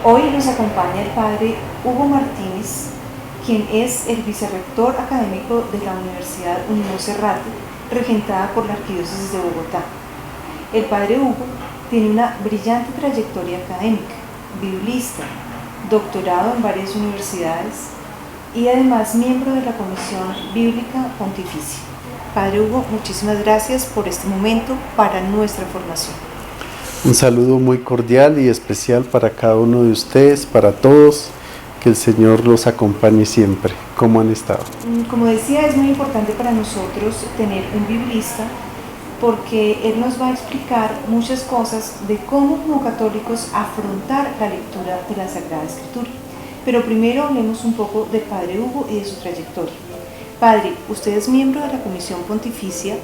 Hoy nos acompaña el padre Hugo Martínez, quien es el vicerrector académico de la Universidad Unimonserrate, regentada por la Arquidiócesis de Bogotá. El padre Hugo tiene una brillante trayectoria académica, biblista, doctorado en varias universidades y además miembro de la Comisión Bíblica Pontificia. Padre Hugo, muchísimas gracias por este momento para nuestra formación. Un saludo muy cordial y especial para cada uno de ustedes, para todos, que el Señor los acompañe siempre. ¿Cómo han estado? Como decía, es muy importante para nosotros tener un biblista porque él nos va a explicar muchas cosas de cómo como católicos afrontar la lectura de la Sagrada Escritura. Pero primero hablemos un poco del Padre Hugo y de su trayectoria. Padre, usted es miembro de la Comisión Pontificia,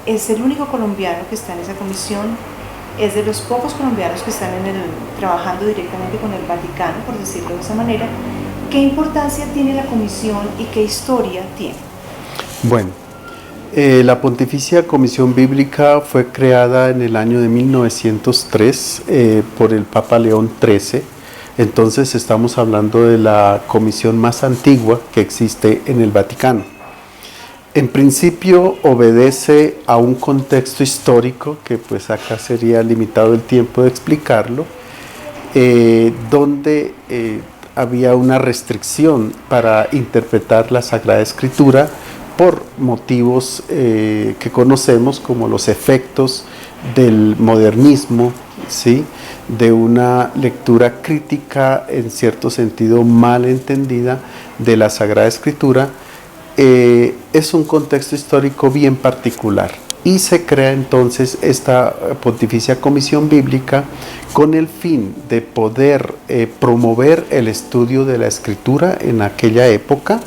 es el único colombiano que está en esa comisión, es de los pocos colombianos que están trabajando directamente con el Vaticano, por decirlo de esa manera. ¿Qué importancia tiene la comisión y qué historia tiene? Bueno, la Pontificia Comisión Bíblica fue creada en el año de 1903 por el Papa León XIII. Entonces estamos hablando de la comisión más antigua que existe en el Vaticano. En principio obedece a un contexto histórico, que pues acá sería limitado el tiempo de explicarlo, donde había una restricción para interpretar la Sagrada Escritura por motivos que conocemos como los efectos del modernismo, ¿sí? De una lectura crítica, en cierto sentido mal entendida, de la Sagrada Escritura. Es un contexto histórico bien particular y se crea entonces esta Pontificia Comisión Bíblica con el fin de poder promover el estudio de la Escritura en aquella época.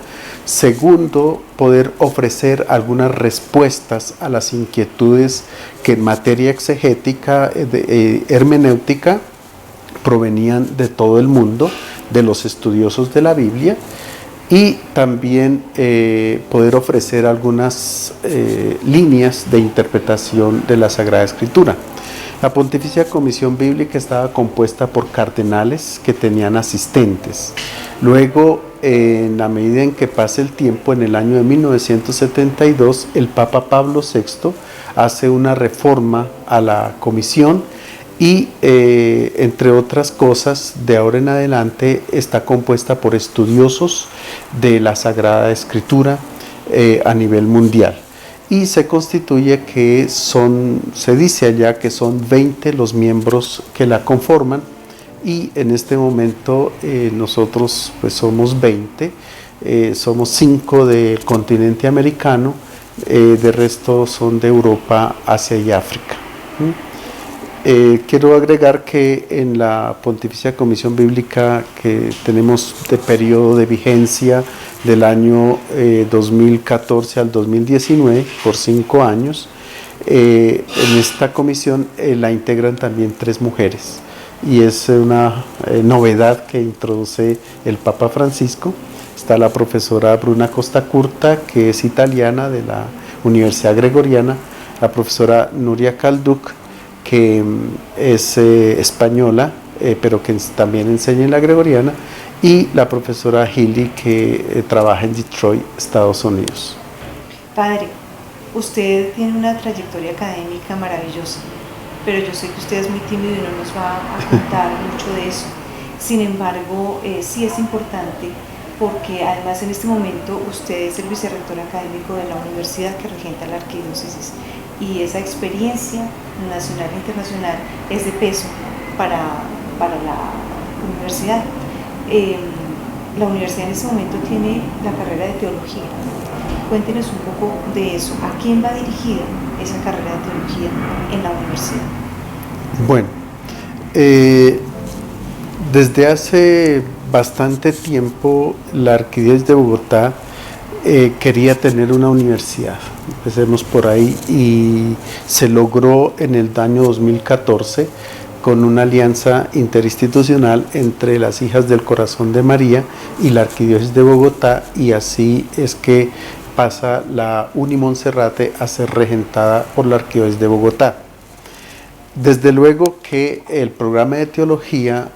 Segundo, poder ofrecer algunas respuestas a las inquietudes que en materia exegética, hermenéutica, provenían de todo el mundo, de los estudiosos de la Biblia, y también poder ofrecer algunas líneas de interpretación de la Sagrada Escritura. La Pontificia Comisión Bíblica estaba compuesta por cardenales que tenían asistentes. Luego, en la medida en que pasa el tiempo, en el año de 1972, el Papa Pablo VI hace una reforma a la comisión y, entre otras cosas, de ahora en adelante está compuesta por estudiosos de la Sagrada Escritura a nivel mundial. Y se constituye que se dice allá que son 20 los miembros que la conforman, y en este momento nosotros pues somos 20, somos 5 del continente americano, de resto son de Europa, Asia y África. Quiero agregar que en la Pontificia Comisión Bíblica que tenemos de periodo de vigencia del año 2014 al 2019, por 5 años, en esta comisión la integran también 3 mujeres, y es una novedad que introduce el Papa Francisco. Está la profesora Bruna Costa Curta, que es italiana, de la Universidad Gregoriana, la profesora Nuria Calduc, que es española, pero que también enseña en la Gregoriana, y la profesora Healy, que trabaja en Detroit, Estados Unidos. Padre, usted tiene una trayectoria académica maravillosa, pero yo sé que usted es muy tímido y no nos va a contar mucho de eso. Sin embargo, sí es importante, porque además en este momento usted es el vicerrector académico de la universidad que regenta la arquidiócesis, y esa experiencia nacional e internacional es de peso para la universidad. La universidad en este momento tiene la carrera de teología. Cuéntenos un poco de eso. ¿A quién va dirigida esa carrera de teología en la universidad? Bueno, desde hace bastante tiempo la Arquidiócesis de Bogotá quería tener una universidad. Empecemos por ahí, y se logró en el año 2014 con una alianza interinstitucional entre las Hijas del Corazón de María y la Arquidiócesis de Bogotá, y así es que pasa la Unimonserrate a ser regentada por la Arquidiócesis de Bogotá. Desde luego que el programa de teología,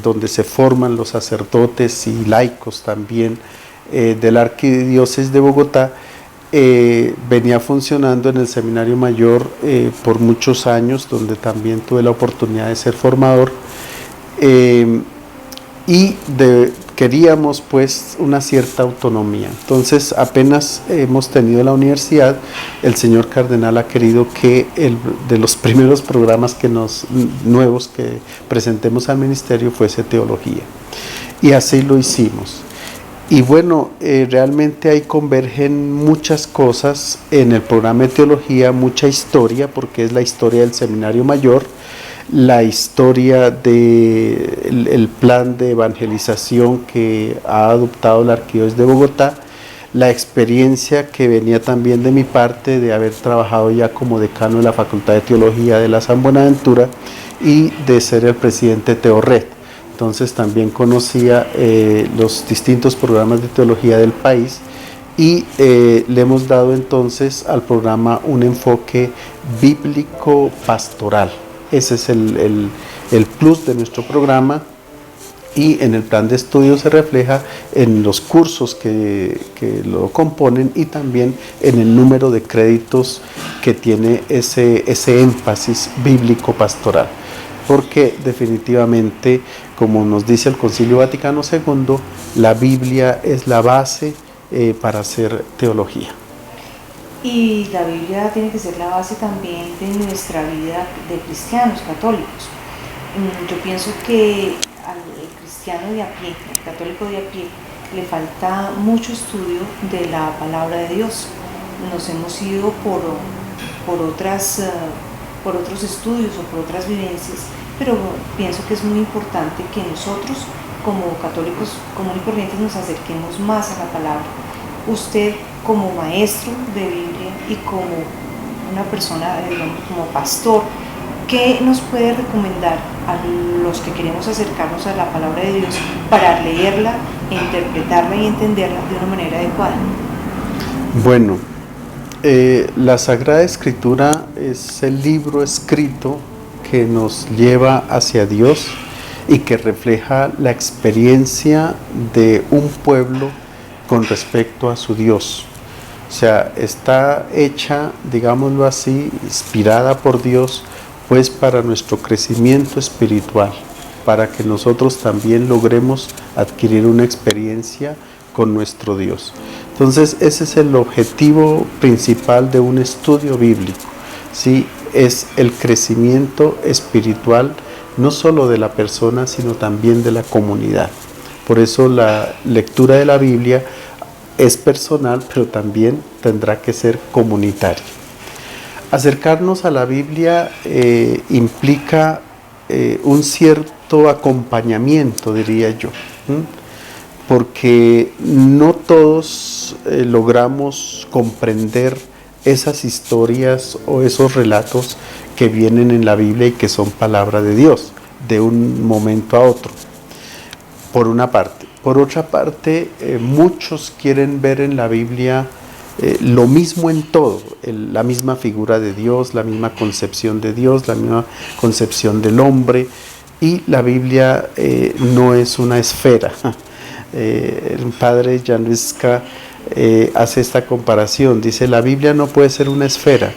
donde se forman los sacerdotes y laicos también de la Arquidiócesis de Bogotá, venía funcionando en el Seminario Mayor por muchos años, donde también tuve la oportunidad de ser formador, y queríamos pues una cierta autonomía. Entonces apenas hemos tenido la universidad, el señor cardenal ha querido que de los primeros programas nuevos que presentemos al ministerio fuese teología, y así lo hicimos. Y bueno, realmente ahí convergen muchas cosas en el programa de teología, mucha historia, porque es la historia del Seminario Mayor, la historia del plan de evangelización que ha adoptado la Arquidiócesis de Bogotá, la experiencia que venía también de mi parte de haber trabajado ya como decano de la Facultad de Teología de la San Buenaventura y de ser el presidente de Teorred. Entonces también conocía los distintos programas de teología del país, y le hemos dado entonces al programa un enfoque bíblico-pastoral. Ese es el plus de nuestro programa, y en el plan de estudio se refleja en los cursos que lo componen, y también en el número de créditos que tiene ese énfasis bíblico-pastoral. Porque definitivamente, como nos dice el Concilio Vaticano II, la Biblia es la base para hacer teología. Y la Biblia tiene que ser la base también de nuestra vida de cristianos católicos. Yo pienso que al cristiano de a pie, al católico de a pie, le falta mucho estudio de la palabra de Dios. Nos hemos ido por otros estudios o por otras vivencias, pero pienso que es muy importante que nosotros, como católicos común y corrientes, nos acerquemos más a la palabra. Usted, como maestro de Biblia y como una persona, como pastor, ¿qué nos puede recomendar a los que queremos acercarnos a la palabra de Dios para leerla, interpretarla y entenderla de una manera adecuada? Bueno, la Sagrada Escritura es el libro escrito que nos lleva hacia Dios y que refleja la experiencia de un pueblo con respecto a su Dios. O sea, está hecha, digámoslo así, inspirada por Dios, pues para nuestro crecimiento espiritual, para que nosotros también logremos adquirir una experiencia con nuestro Dios. Entonces, ese es el objetivo principal de un estudio bíblico, ¿sí? Es el crecimiento espiritual, no solo de la persona, sino también de la comunidad. Por eso la lectura de la Biblia es personal, pero también tendrá que ser comunitaria. Acercarnos a la Biblia implica un cierto acompañamiento, diría yo, porque no todos logramos comprender esas historias o esos relatos que vienen en la Biblia y que son palabra de Dios, de un momento a otro, por una parte. Por otra parte, muchos quieren ver en la Biblia lo mismo en todo, la misma figura de Dios, la misma concepción de Dios, la misma concepción del hombre, y la Biblia no es una esfera. El padre Januszka hace esta comparación, dice: la Biblia no puede ser una esfera.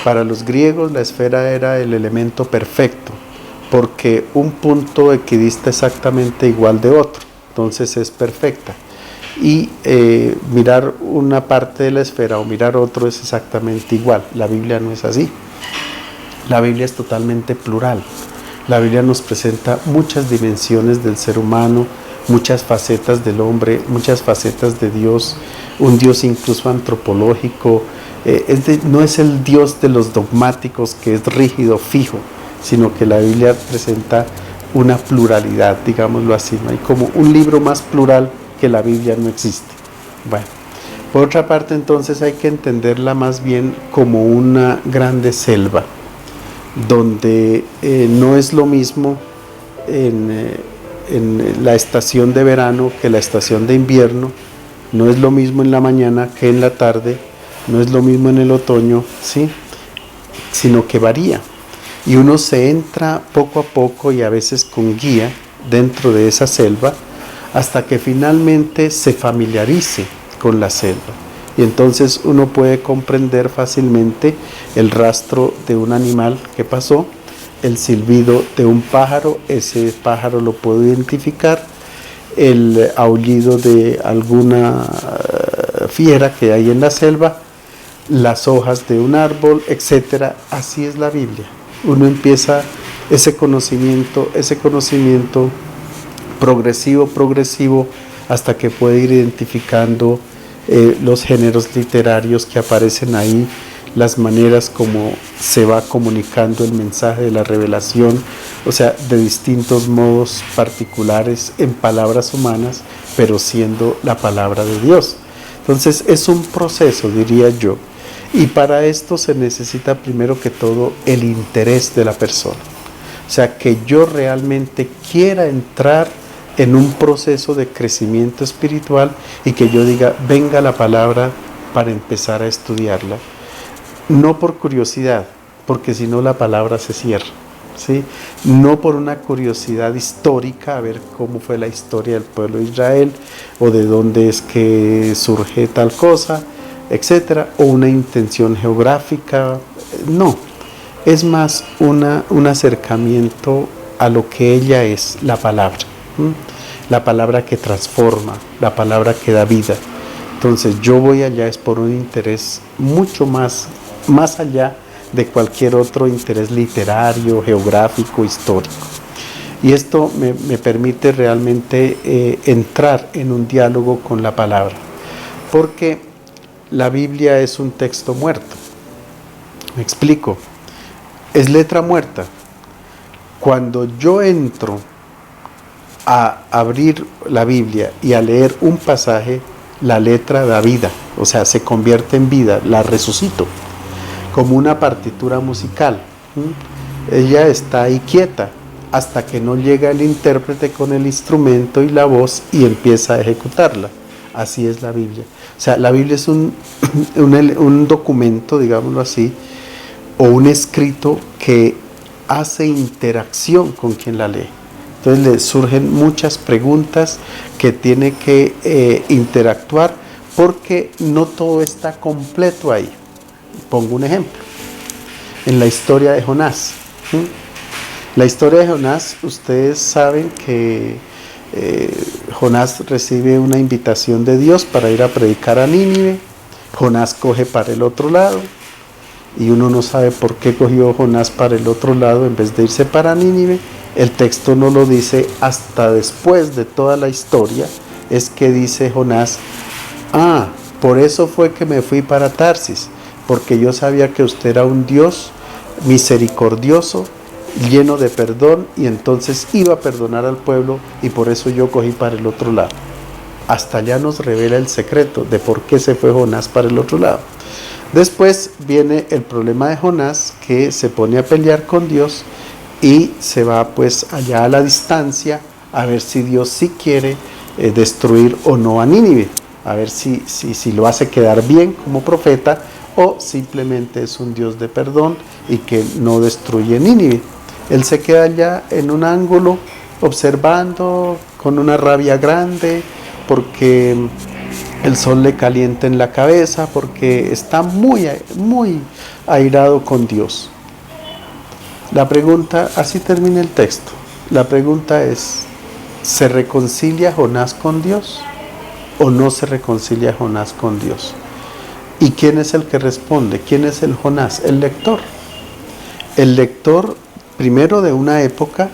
Para los griegos la esfera era el elemento perfecto, porque un punto equidista exactamente igual de otro, entonces es perfecta. Y mirar una parte de la esfera o mirar otro es exactamente igual. La Biblia no es así. La Biblia es totalmente plural. La Biblia nos presenta muchas dimensiones del ser humano, muchas facetas del hombre, muchas facetas de Dios, un Dios incluso antropológico. No es el Dios de los dogmáticos que es rígido, fijo, sino que la Biblia presenta una pluralidad, digámoslo así. No hay como un libro más plural que la Biblia, no existe. Bueno, por otra parte, entonces hay que entenderla más bien como una grande selva, donde no es lo mismo en la estación de verano que la estación de invierno, no es lo mismo en la mañana que en la tarde, no es lo mismo en el otoño, ¿sí? Sino que varía. y uno se entra poco a poco y a veces con guía dentro de esa selva hasta que finalmente se familiarice con la selva. Y entonces uno puede comprender fácilmente el rastro de un animal que pasó, el silbido de un pájaro, ese pájaro lo puedo identificar, el aullido de alguna fiera que hay en la selva, las hojas de un árbol, etcétera. Así es la Biblia. Uno empieza ese conocimiento progresivo, hasta que puede ir identificando los géneros literarios que aparecen ahí, las maneras como se va comunicando el mensaje de la revelación, o sea, de distintos modos particulares en palabras humanas, pero siendo la palabra de Dios. Entonces es un proceso, diría yo, y para esto se necesita primero que todo el interés de la persona. O sea, que yo realmente quiera entrar en un proceso de crecimiento espiritual y que yo diga, venga la palabra para empezar a estudiarla. No por curiosidad, porque si no la palabra se cierra, ¿sí? No por una curiosidad histórica, a ver cómo fue la historia del pueblo de Israel, o de dónde es que surge tal cosa, etcétera, o una intención geográfica, no. Es más un acercamiento a lo que ella es, la palabra. La palabra que transforma, la palabra que da vida. Entonces yo voy allá es por un interés mucho más allá de cualquier otro interés literario, geográfico, histórico. Y esto me permite realmente entrar en un diálogo con la palabra, porque la Biblia es un texto muerto. Me explico, es letra muerta. Cuando yo entro a abrir la Biblia y a leer un pasaje, la letra da vida, o sea, se convierte en vida, la resucito, como una partitura musical. Ella está ahí quieta hasta que no llega el intérprete con el instrumento y la voz y empieza a ejecutarla. Así es la Biblia. O sea, la Biblia es un documento, digámoslo así, o un escrito que hace interacción con quien la lee. Entonces le surgen muchas preguntas que tiene que interactuar, porque no todo está completo ahí. Pongo un ejemplo. En la historia de Jonás. La historia de Jonás, ustedes saben que Jonás recibe una invitación de Dios para ir a predicar a Nínive. Jonás coge para el otro lado, y uno no sabe por qué cogió Jonás para el otro lado en vez de irse para Nínive. El texto no lo dice hasta después de toda la historia, es que dice Jonás, por eso fue que me fui para Tarsis, porque yo sabía que usted era un Dios misericordioso, lleno de perdón, y entonces iba a perdonar al pueblo, y por eso yo cogí para el otro lado. Hasta allá nos revela el secreto de por qué se fue Jonás para el otro lado. Después viene el problema de Jonás, que se pone a pelear con Dios y se va pues allá a la distancia a ver si Dios sí quiere destruir o no a Nínive, a ver si lo hace quedar bien como profeta, o simplemente es un Dios de perdón y que no destruye Nínive. Él se queda allá en un ángulo observando con una rabia grande, porque el sol le calienta en la cabeza, porque está muy airado con Dios. La pregunta, así termina el texto, la pregunta es, ¿se reconcilia Jonás con Dios o no se reconcilia Jonás con Dios? ¿Y quién es el que responde? ¿Quién es el Jonás? El lector. El lector, primero, de una época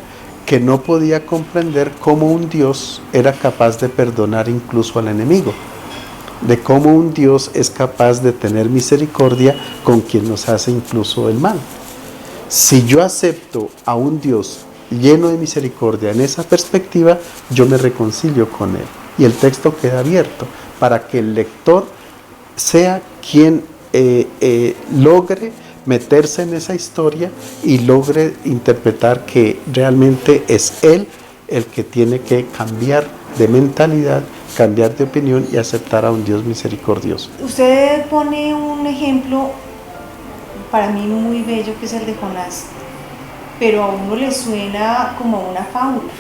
que no podía comprender cómo un Dios era capaz de perdonar incluso al enemigo, de cómo un Dios es capaz de tener misericordia con quien nos hace incluso el mal. Si yo acepto a un Dios lleno de misericordia en esa perspectiva, yo me reconcilio con Él. Y el texto queda abierto para que el lector sea quien logre meterse en esa historia y logre interpretar que realmente es Él el que tiene que cambiar de mentalidad, cambiar de opinión y aceptar a un Dios misericordioso. Usted pone un ejemplo para mí muy bello, que es el de Jonás. pero a uno le suena como a una fábula,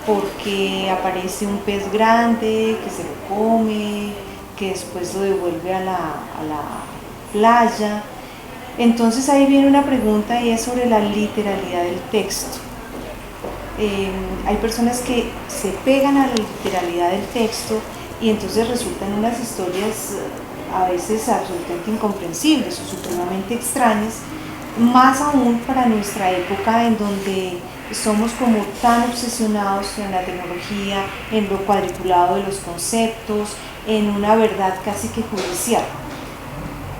porque aparece un pez grande que se lo come, que después lo devuelve a la playa. Entonces ahí viene una pregunta y es sobre la literalidad del texto. Hay personas que se pegan a la literalidad del texto y entonces resultan unas historias a veces absolutamente incomprensibles o supremamente extrañas, más aún para nuestra época en donde somos como tan obsesionados en la tecnología, en lo cuadriculado de los conceptos, en una verdad casi que judicial.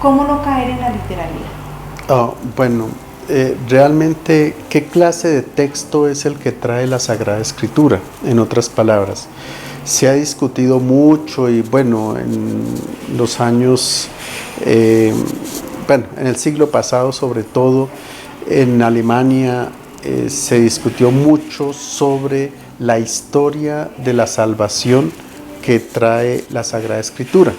¿Cómo no caer en la literalidad? Bueno, realmente, ¿qué clase de texto es el que trae la Sagrada Escritura? En otras palabras, se ha discutido mucho y bueno, en los años, en el siglo pasado sobre todo, en Alemania se discutió mucho sobre la historia de la salvación que trae la Sagrada Escritura.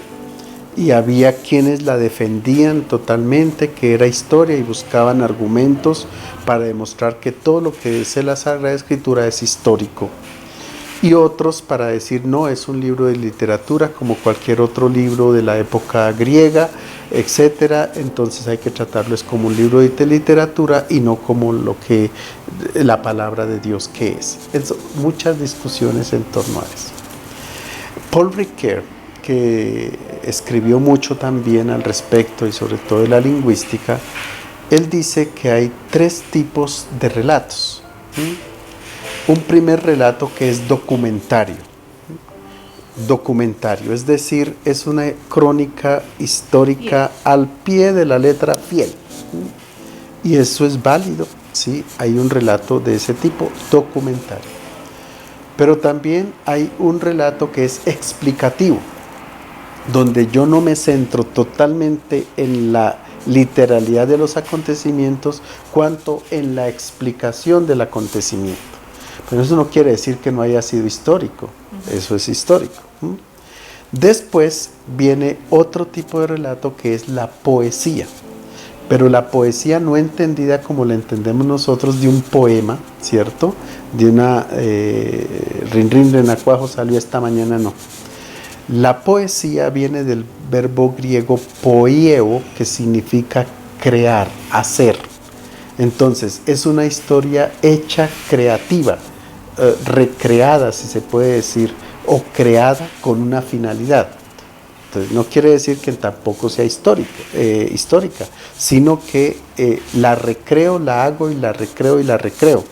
Y había quienes la defendían totalmente, que era historia, y buscaban argumentos para demostrar que todo lo que dice la Sagrada Escritura es histórico. Y otros para decir, no, es un libro de literatura como cualquier otro libro de la época griega, etcétera. Entonces hay que tratarlo es como un libro de literatura y no como lo que la palabra de Dios que es. Muchas discusiones en torno a eso. Paul Ricoeur, que escribió mucho también al respecto y sobre todo de la lingüística, él dice que hay 3 tipos de relatos. Un primer relato que es documentario. Documentario, es decir, es una crónica histórica al pie de la letra fiel. Y eso es válido, ¿sí? Hay un relato de ese tipo, documentario. Pero también hay un relato que es explicativo, donde yo no me centro totalmente en la literalidad de los acontecimientos, cuanto en la explicación del acontecimiento. Pero eso no quiere decir que no haya sido histórico, eso es histórico. Después viene otro tipo de relato que es la poesía, pero la poesía no entendida como la entendemos nosotros de un poema, ¿cierto? De una rin rin renacuajo salió esta mañana, no. La poesía viene del verbo griego poieo, que significa crear, hacer. Entonces, es una historia hecha creativa, recreada, si se puede decir, o creada con una finalidad. Entonces, no quiere decir que tampoco sea histórica, sino que la recreo, la hago y la recreo y la recreo.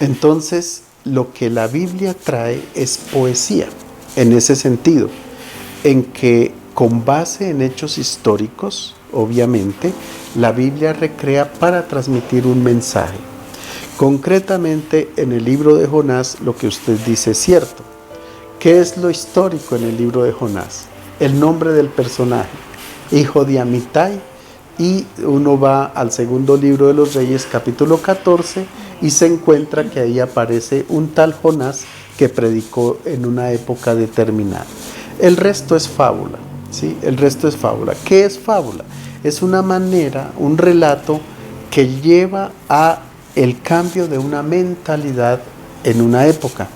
Entonces, lo que la Biblia trae es poesía, en ese sentido, en que con base en hechos históricos, obviamente, la Biblia recrea para transmitir un mensaje. Concretamente, en el libro de Jonás, lo que usted dice es cierto. ¿Qué es lo histórico en el libro de Jonás? El nombre del personaje, hijo de Amitai, y uno va al segundo libro de los Reyes, capítulo 14, y se encuentra que ahí aparece un tal Jonás que predicó en una época determinada. El resto es fábula, ¿sí? El resto es fábula. ¿Qué es fábula? Es una manera, un relato que lleva a el cambio de una mentalidad en una época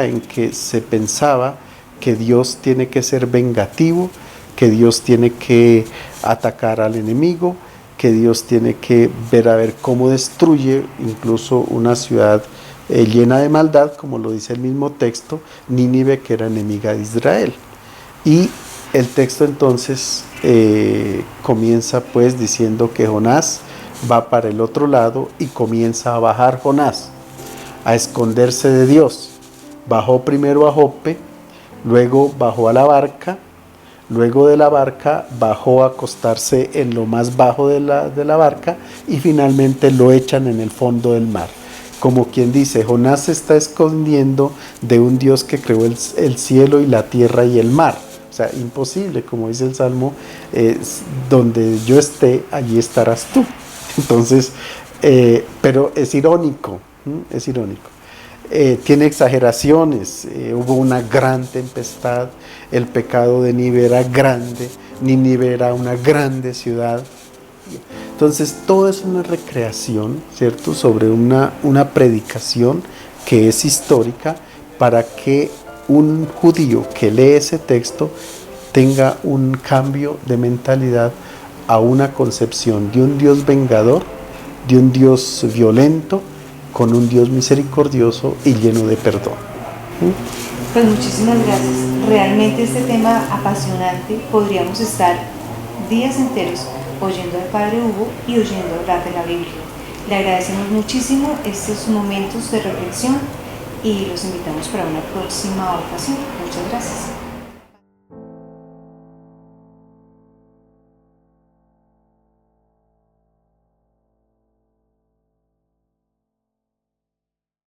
en que se pensaba que Dios tiene que ser vengativo, que Dios tiene que atacar al enemigo, que Dios tiene que ver a ver cómo destruye incluso una ciudad llena de maldad, como lo dice el mismo texto, Nínive, que era enemiga de Israel. Y el texto entonces comienza pues diciendo que Jonás va para el otro lado y comienza a bajar Jonás, a esconderse de Dios. Bajó primero a Jope, luego bajó a la barca, luego de la barca bajó a acostarse en lo más bajo de la barca y finalmente lo echan en el fondo del mar. Como quien dice, Jonás se está escondiendo de un Dios que creó el cielo y la tierra y el mar. O sea, imposible, como dice el Salmo, donde yo esté, allí estarás tú. Entonces, pero es irónico, es irónico. Tiene exageraciones, hubo una gran tempestad, el pecado de Nínive era grande, Nínive era una grande ciudad. Entonces, todo es una recreación, ¿cierto?, sobre una predicación que es histórica para que un judío que lee ese texto tenga un cambio de mentalidad a una concepción de un Dios vengador, de un Dios violento, con un Dios misericordioso y lleno de perdón. Pues muchísimas gracias. Realmente este tema apasionante, podríamos estar días enteros oyendo al Padre Hugo y oyendo hablar de la Biblia. Le agradecemos muchísimo estos momentos de reflexión y los invitamos para una próxima ocasión. Muchas gracias.